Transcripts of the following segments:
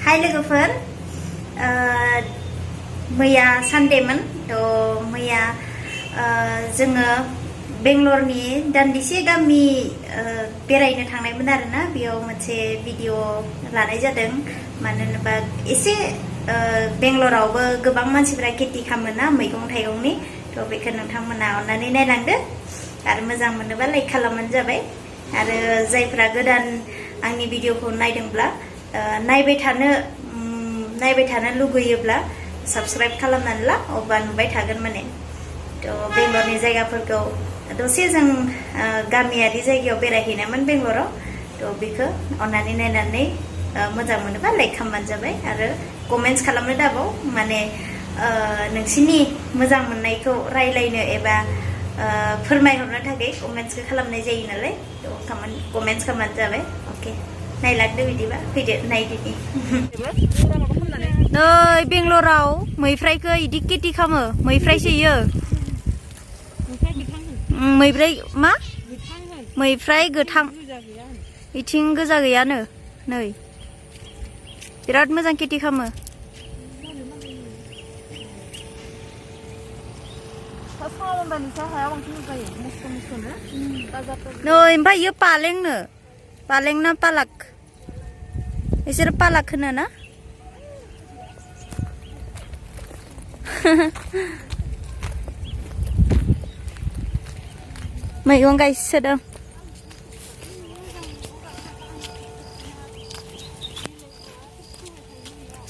Hai लोगोफोर मैया सानडेमोन थ' मैया जोङो बेंगलरनि दान्दिसे गामि बेरायनो थांनायमोन आरोना बेयाव मोनसे भिडिअ लानाय जादों मानो होनोबा एसे बेंगलरावबो गोबां मानसिफोरा खेथि खालामोना मैगं थाइगंनि थ' बेखौ नोंथांमोना अननानै नायलांदो आरो मोजां मोनोबा लाइक खालामबानो जाबाय आरो जायफोरा गोदान आंनि भिडिअखौ नायदोंब्ला नायबाय थानो लुगैयोब्ला साबस्क्राइब खालामनानै ला अब्ला नुबाय थागोन माने थ' बेंगलरनि जायगाफोरखौ दसे जों गामियारि जायगायाव बेरायहैनायमोन बेंगलराव थ' बेखौ अननानै नायनानै मोजां मोनोबा लाइक खालामबानो जाबाय आरो कमेन्ट्स खालामनो दाबाव माने नोंसिनि मोजां मोननायखौ रायलायनो एबा फोरमायहरनो थाखाय कमेन्ट्सखौ खालामनाय जायो नालाय थ' कमेन्ट्स खालामबानो जाबाय अके नायलांदो बिदिबा फैदो नायदिनि नै बेंगलराव मैफ्रायखौ इदि खेथि खालामो मैफ्रायसो इयो मैफ्राय मा मैफ्राय गोथां इथिं गोजा गैयानो नै बिराद मोजां खेथि खालामो नै ओमफ्राय इयो पालें ना पालाक बिसोर पालाक होनो ना मैगं गायसोदों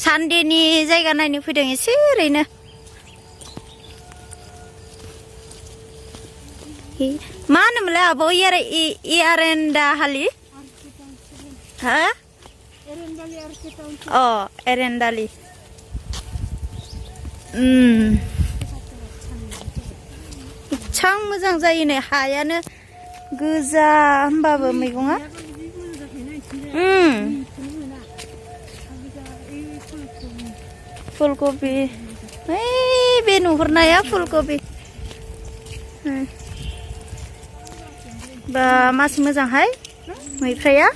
सानडेनि जायगा नायनो फैदों एसे ओरैनो मा होनोमोनलाय आब' एरेन्दा हालि हा अ एरेन्दालि इसां मोजां जायो नै हायानो गोजा होमबाबो मैगङा फुलकबि ओइ बे नुहुरनाया फुलकबि बा मासि मोजांहाय मैफ्राया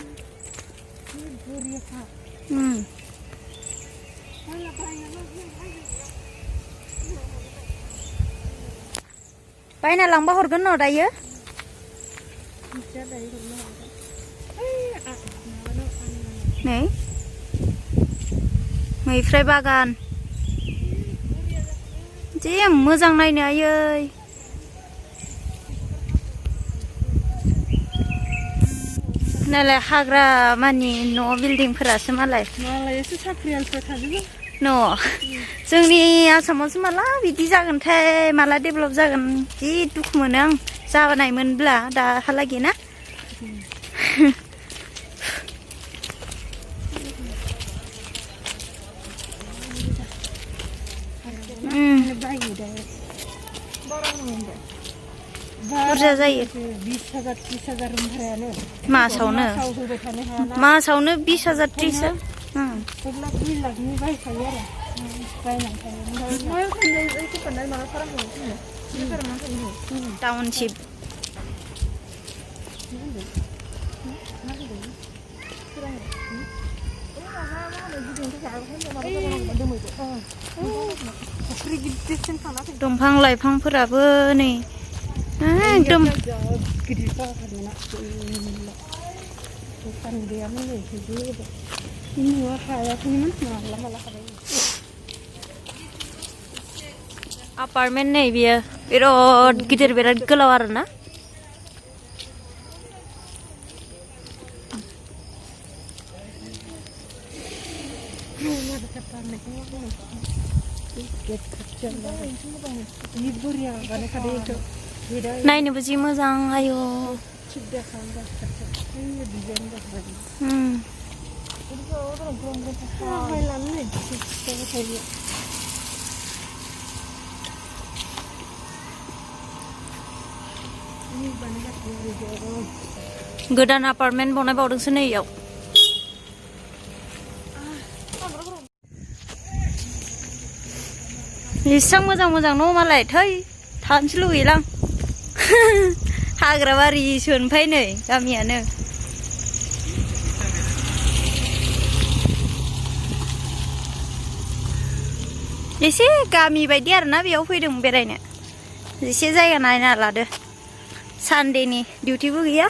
बायना लांबा हरगोन न दायो नै मैफ्राय बागान जे मोजां नायनो आयै नालाय हाग्रा मानि न' बिल्डिंफोरासो मालाय एसे साख्रियालफोर थाजोबो न' जोंनि आसामावसो माला बिदि जागोनथाय माला डेभेलप जागोन जि दुखु मोनो आं जानायमोनब्ला दाहालागै ना बुरजा जायो 20,000 30,000 भारायानो मासावनो 20,000 30,000 2 लाखनि बायखायो आरो टाउनशिप दंफां लाइफांफोराबो नै एकदम अपार्टमेन्ट नै बियो बिराद गिदिर बिराद गोलाव आरो ना नायनोबो जि मोजां आयु गोदान अपार्टमेन्ट बनायबावदोंसो नै इयाव इसां मोजां न' मालाय थै थानोसो लुगैलां हाग्राबारिसो ओमफ्राय नै गामियानो एसे गामि बायदि आरोना बेयाव फैदों बेरायनो एसे जायगा नायना लादो सानडेनि डिउटिबो गैया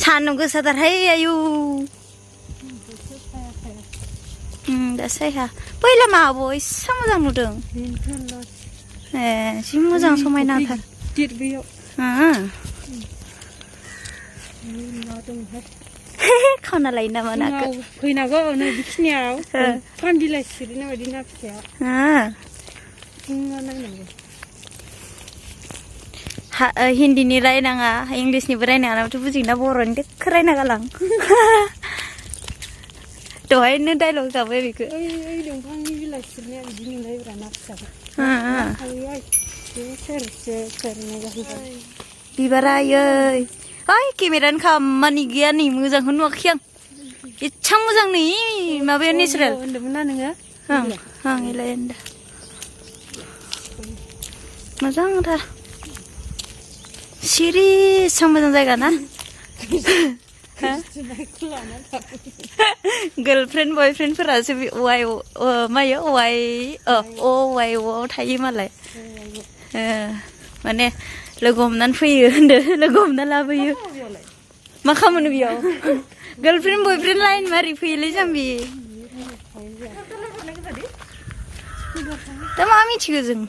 सान्दुं गोसाथारहाय आयु दा सायहा बै लामा आब' एसेबां मोजां नुदों ए जि मोजां समायनाथार खावना लायो नामा नाखौ फैनांगौ नै बिखिनियाव फान बिलाइ सिरिनाय बायदि ना फिसाया नायनांगौ हिन्दीनि रायनाङा इंलिसनिबो रायनाङा नामाथ' बुजिगोना बर'नि देखो रायना गालां दहायनो डायलग जाबाय बेखौ ओइ दंफांनि बिलाइ सिरिनाया बिदि नुलायब्रा ना फिसाखौ बिबारा आयै ओइ केमेरानि खामानि गैया नै मोजांखौनो नुवाखै आं एसेबां मोजां नै माबाया नेचारेल होनदोंमोन ना नोङो ओं इलाय होनदों मोजांथार सिरि एसेबां मोजां जायगा ना गार्लफ्रेन्ड बयफ्रेन्डफोरासो मायो वाइआव थायो मालाय माने लोगो हमनानै फैयो होनदो लोगो हमना लाबोयो मा खामानि बेयाव गार्लफ्रेन्ड बयफ्रेन्ड लाइन मारि फैयोलै जाम्बि दा मा मिथिगौ जों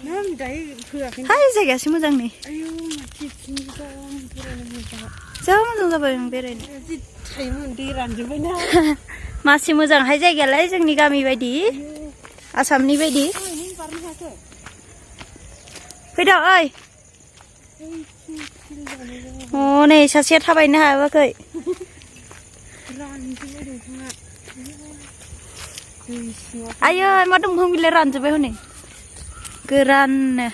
हाय जायगायासो मोजां नै जा मोजां जाबाय आं बेरायनो मासि मोजांहाय जायगायालाय जोंनि गामि बायदि आसामनि बायदि फैदो ओइ नै सासेया थाबायनो हायाखै आयै मा दंफां बिलाइ रानजोब्बाय हनै गोराननो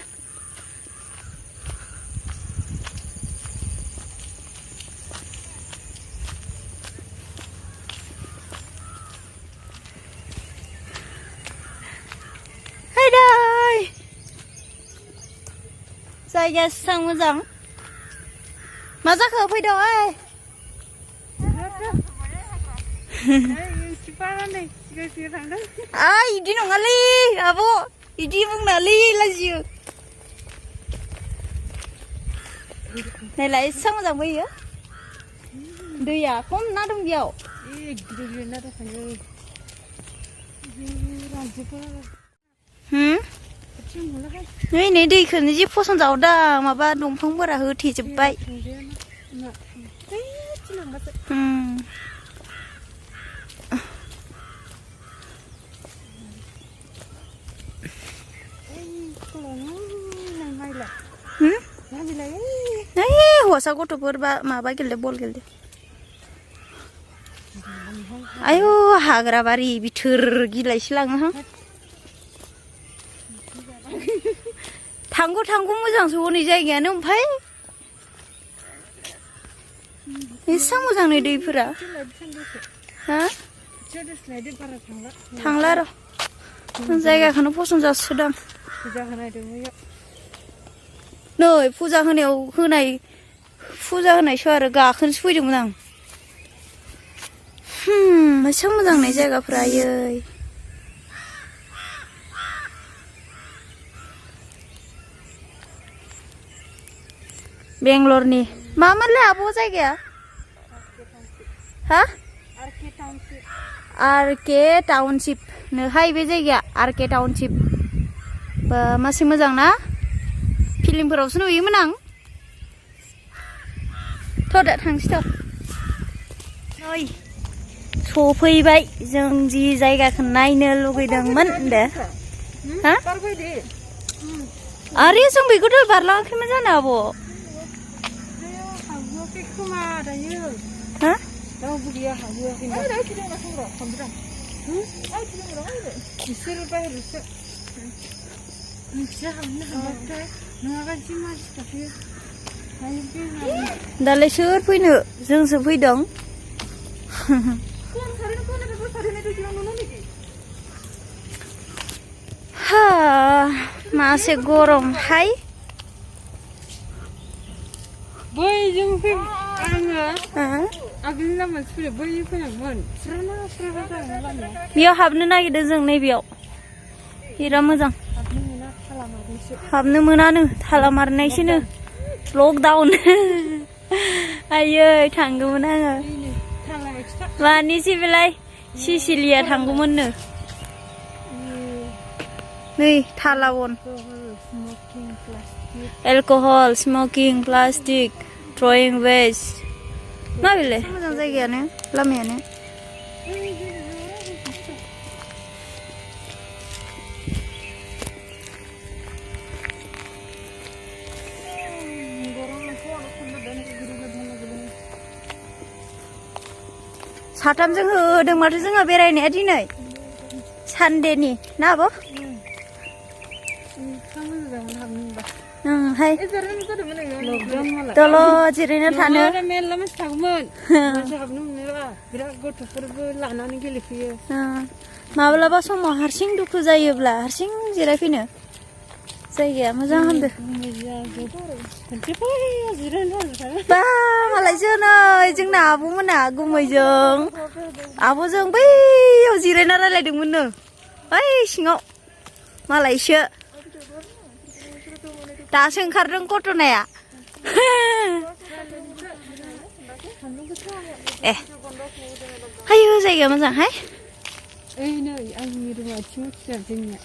जायगाया एसेबां मोजां मा जाखो फैदो ओइ इदि नङालै आब' इदि बुंनालै लाजियो नायलाय एसेबां मोजां बोयो दैया खम ना दं बेयाव नै दैखौनो जि फसन जावदां माबा दंफांफोरा होथेजोब्बाय हौवासा गथ'फोर माबा गेलेदो बल गेलेदो आयु हाग्रा बारि बिथोर गिलायसो लाङोहां थांगौ मोजांसो हनै जायगायानो ओमफ्राय एसेबां मोजां नै दैफोरा थांला र' जायगाखौनो फसन जासोदां नै फुजा होनायसो आरो गाखोनोसो फैदोंमोन आं एसेबां मोजां नै जायगाफ्रा आयै बेंगलरनि मामोनलाय आब' जायगाया हा आरके टाउनशिप नोहाय बे जायगाया आरके टाउनशिप मासे मोजां ना फिल्मफोरावसो नुयोमोन आं थ' दा थांसै थ' नै सफैबाय जों जि जायगाखौ नायनो लुगैदोंमोन दे हा आरो जों बेखौथ' बारलाङाखैमोन जानो आब' हा दालाय सोर फैनो जोंसो फैदों हा मासे गरमहाय बै जों आङो आगोलनि लामानिफ्राय बै फैनांगौमोन स्राना स्राना जागोन लामाया बेयाव हाबनो नागिरदों जों नैबेयाव बिराद मोजां हाबनो मोना थाला मारनोसो हाबनो मोनानो थाला मारनायसोनो लकडाउन आयै थांगौमोन आङो मानिसै बेलाय सिसिलिया थांगौमोननो नै थाला बन एलकहल स्मकिं प्लास्टिक थ्रयिं वेस्ट मा बेलाय मोजां जायगायानो लामायानो साथामजों होदों माथो जोङो बेरायनाया दिनै सानदेनि ना आब' हाय दल' जिरायना थानो मेरला मानसि थागौमोन हाबनो मोनोबा बिराद गथ'फोरबो लानानै गेलेफैयो माब्लाबा समाव हारसिं दुखु जायोब्ला हारसिं जिरायफैनो जायगाया मोजां हामदो बा मालायसो नै जोंना आब'मोना गुमैजों आब'जों बैयाव जिरायना रायलायदोंमोननो बै सिङाव मालायसो दासो ओंखारदों घटनाया ए हायो जायगाया मोजांहाय ओइ नै आंनि रुमा आथिं मिथिया जोंनिया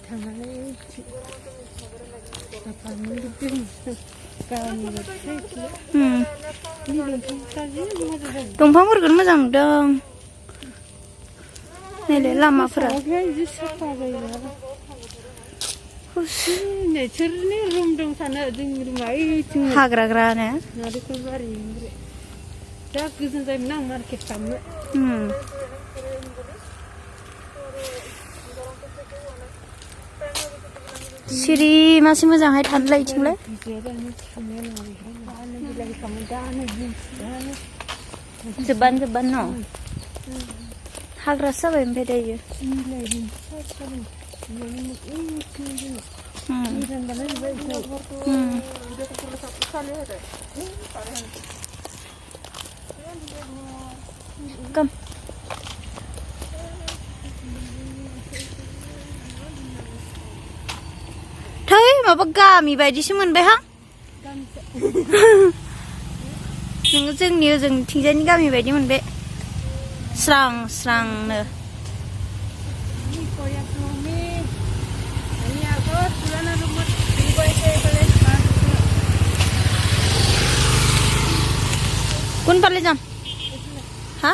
थांनानै दंफांफोरखौनो मोजां नुदों नैलाय लामाफोरा साफा जायो नेचारनि रुम दं सानो जोंनि रुमा ओइथिं हाग्राग्रानो नारेंखल बारि जा गोजान जायोमोन आं मार्केट खालामनो सिरि मासे मोजांहाय थानोलाय इथिंलाय जोब्बानो न' हाग्रासो जाबाय ओमफ्राय दायो Come. Thấy mà bác gami baयदिसो मोनबायहां जोंनि ओजों थिंजायनि गामि बायदि मोनबाय स्रां स्रांनो Kun parle jam ha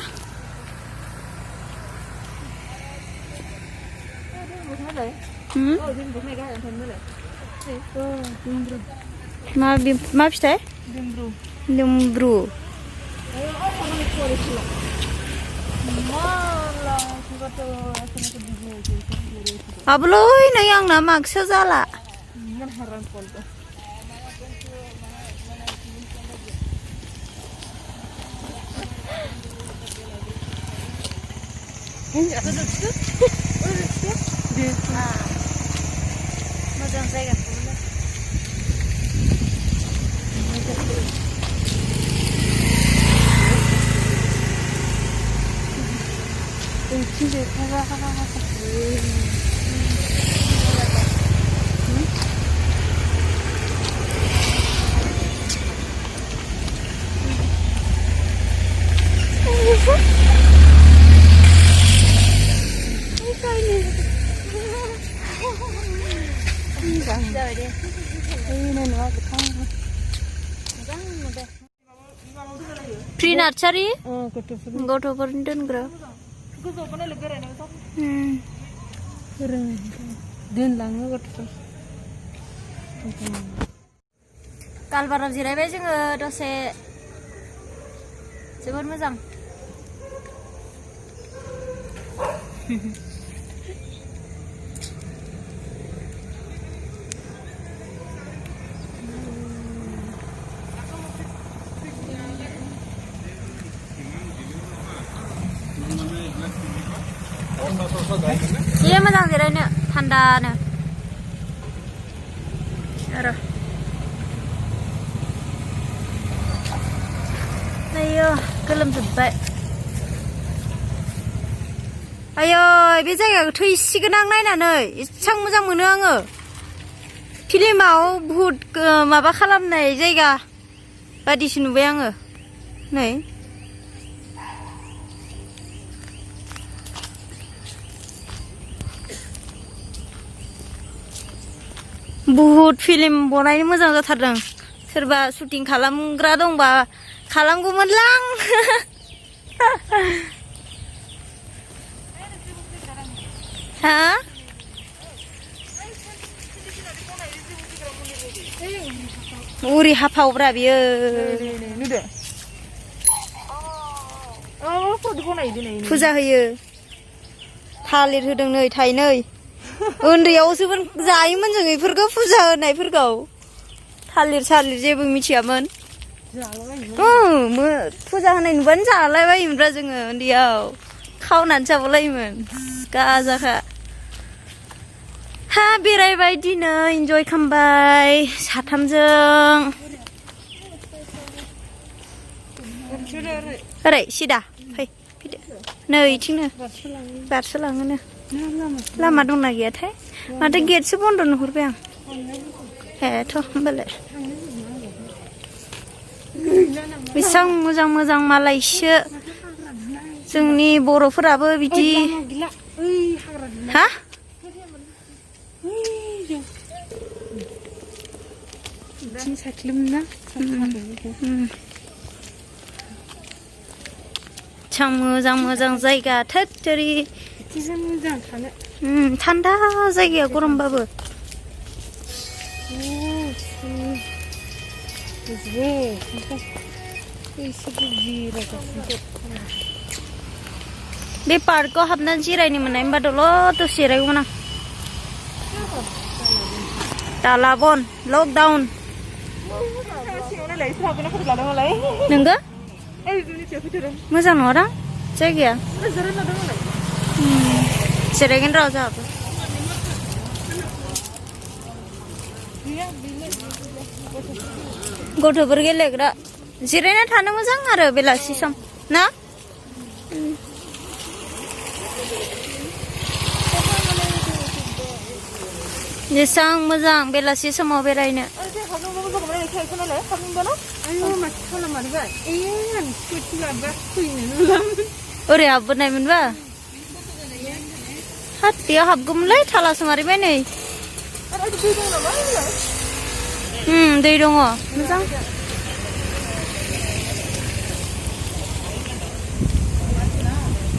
ma फिथाइ दुमब्रु आबोलै नै आंना मागसो जाला मोजां जायगा Pre nursery गथ'फोरनि दोनग्रा दोनलाङो गथ'फोर कालबाराव जिरायबाय जोङो दसे जोबोद मोजां Iya moजां जिरायनो थान्दानो आरो आयो गोलोमजोब्बाय आयो बे जायगाखौ थैसिगोन आं नायनानै एसां मोजां मोनो आङो फिल्माव बुहुत माबा खालामनाय जायगा बादिसो नुबाय आङो नै बुहुत फिल्म बनायनो मोजां जाथारदों सोरबा शुटिं खालामग्रा दंबा खालामगौमोनलां हा उरि हाफावब्रा बियो फुजा होयो थालिर होदों नै थाइनै उन्दैयावसो जायोमोन जों बेफोरखौ फुजा होनायफोरखौ थालिर सालिर जेबो मिथियामोन फुजा होनाय नुबानो जालायबायोमोनब्रा जोङो उन्दैयाव खावनानै जाबावलायोमोन गाजाखा हा बेरायबाय दिनै इन्जय खालामबाय साथामजों ओरै सिदा फै फैदो नै इथिंनो बारस'लाङोनो लामा दंना गैयाथाय माथो गेटसो बन्द' नुहुरबाय आं हेथ' होमबालाय बेसां मोजां मोजां मालायसो जोंनि बर'फोराबो बिदि हा बेसां मोजां मोजां जायगा थोरि थान्दा जायगाया गरमबाबो बे पार्कआव हाबनानै जिरायनो मोननाय होनबा दलद दसे जिरायगौमोन आं दाला बन लकडाउन नोंगो मोजां नङादां जायगाया जिरायगोन र' जोंहाबो गथ'फोर गेलेग्रा जिरायना थानो मोजां आरो बेलासि सम ना जेसां मोजां बेलासि समाव बेरायनो ओरै हाबबोनायमोनबा हात बेयाव हाबगौमोनलै थालासो मारिबाय नै दै दङ मोजां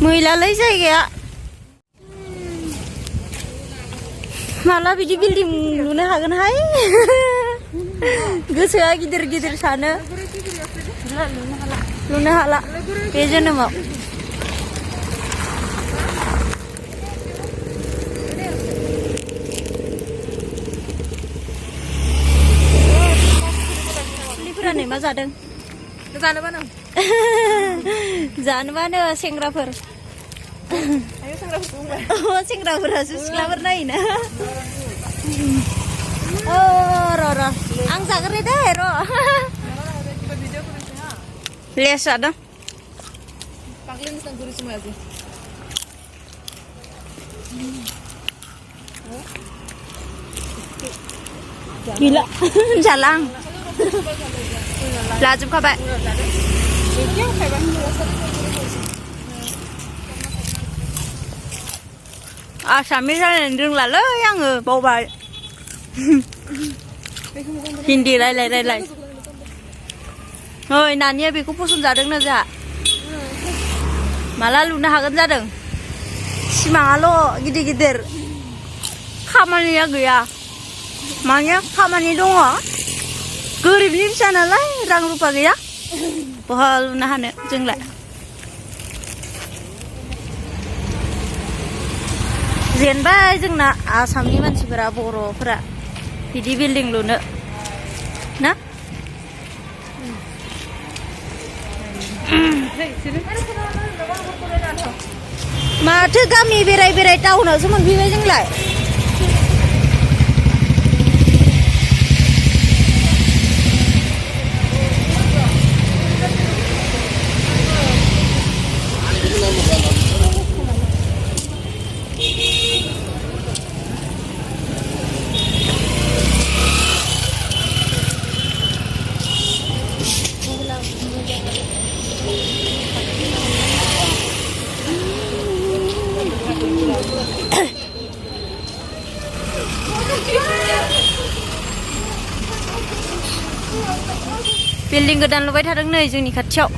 मैलालै जायगाया माला बिदि बिल्डिं लुनो हागोनहाय गोसोआ गिदिर गिदिर सानो लुनो हाला बे जोनोमाव फुलिफोरानो मा जादों जानोबानो सेंग्राफोर सेंग्राफोरासो सिख्लाफोर नायोना र' आं जाग्रोदे दे र' लेस जादों gila jalan लाजोबखाबाय आसामिस रायलायनो रोंलालै आङो बावबाय हिन्दी रायलाय ओइ नानिया बेखौ फसन्द जादोंनो जोंहा माला लुनो हागोन जादों सिमाङाल' गिदिर गिदिर खामानिया गैया मानिया खामानि दङ गोरिबनि फिसा नालाय रां रुफा गैया बहा लुनो हानो जोंलाय जेनबाय जोंना आसामनि मानसिफोरा बर'फोरा बिदि बिल्डिं लुनो ना माथो गामि बेराय बेराय टाउनावसो मोनफैबाय जोंलाय बिल्डिं गोदान लुबाय थादों नै जोंनि खाथियाव